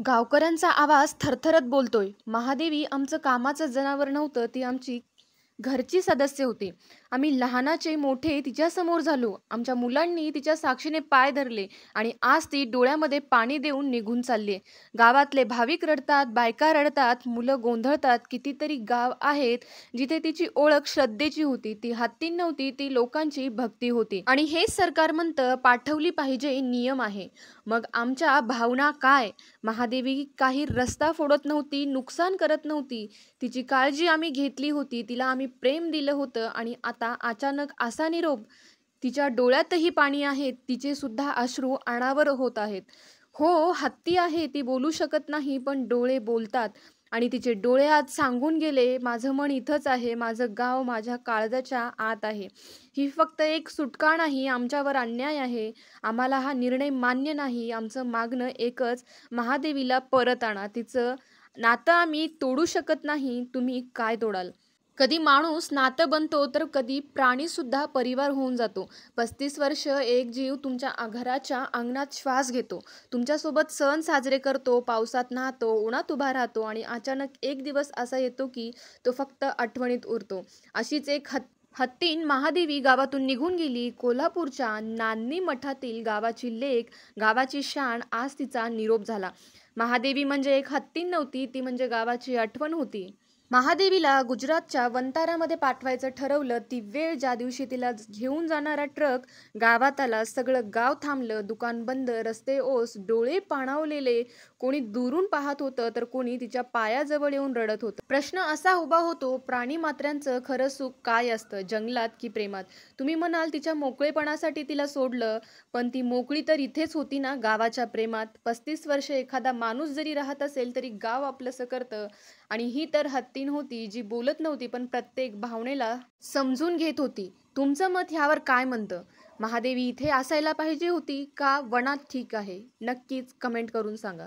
गावकऱ्यांचा आवाज थरथरत बोलतोय. महादेवी आमचं कामाचं जनावर नव्हतं, ती आमची घरची सदस्य होती. आम्ही लहानाचे मोठे तिच्यासमोर झालो. आमच्या मुलांनी तिच्या साक्षीने पाय धरले आणि आज ती डोळ्यामध्ये पाणी देऊन निघून चालली आहे. गावातले भाविक रडतात, बायका रडतात, मुलं गोंधळतात. कितीतरी गाव आहेत जिथे तिची ओळख श्रद्धेची होती. ती हत्तीं नव्हती, ती लोकांची भक्ती होती. आणि हेच सरकार म्हणतं पाठवली पाहिजे, नियम आहे. मग आमच्या भावना काय? महादेवी काही रस्ता फोडत नव्हती, नुकसान करत नव्हती. तिची काळजी आम्ही घेतली होती, तिला आम्ही प्रेम दिलं होतं आणि आता अचानक असा निरोप. तिच्या डोळ्यातही पाणी आहे, तिचे सुद्धा अश्रू अनावर होत आहेत. हो, हत्ती आहे, ती बोलू शकत नाही, पण डोळे बोलतात. आणि तिचे डोळे आज सांगून गेले, माझं मन इथंच आहे, माझं गाव माझ्या काळजाच्या आत आहे. ही फक्त एक सुटका नाही, आमच्यावर अन्याय आहे. आम्हाला हा निर्णय मान्य नाही. आमचं मागणं एकच, महादेवीला परत आणा. तिचं नातं आम्ही तोडू शकत नाही, तुम्ही काय तोडाल? कधी माणूस नातं बनतो तर कधी प्राणी सुद्धा परिवार होऊन जातो. 35 वर्ष एक जीव तुमच्या घराच्या अंगणात श्वास घेतो, तुमच्यासोबत सण साजरे करतो, पावसात नाहतो, उन्हात उभा राहतो आणि अचानक एक दिवस असा येतो की तो फक्त आठवणीत उरतो. अशीच एक हत्तीन महादेवी गावातून निघून गेली. कोल्हापूरच्या नान्नी मठातील गावाची लेक, गावाची शान, आज तिचा निरोप झाला. महादेवी म्हणजे एक हत्तीन नव्हती, ती म्हणजे गावाची आठवण होती. महादेवीला गुजरातच्या वंतारामध्ये पाठवायचं ठरवलं. ती वेळ ज्या दिवशी तिला घेऊन जाणारा ट्रक गावात आला, सगळं गाव थांबलं. दुकान बंद, रस्ते ओस, डोळे पाणावलेले. कोणी दुरून पाहत होतं तर कोणी तिच्या पायाजवळ येऊन रडत होतं. प्रश्न असा उभा होतो, प्राणी मात्र्यांचं खरं सुख काय असतं, जंगलात की प्रेमात? तुम्ही म्हणाल तिच्या मोकळेपणासाठी तिला सोडलं, पण ती मोकळी तर इथेच होती ना, गावाच्या प्रेमात. 35 वर्ष एखादा माणूस जरी राहत असेल तरी गाव आपलंसं करतं. आणि ही तर हत्तीन होती, जी बोलत नव्हती पण प्रत्येक भावनेला समजून घेत होती. तुमचं मत ह्यावर काय म्हणतं? महादेवी इथे असायला पाहिजे होती का वनात ठीक आहे? नक्कीच कमेंट करून सांगा.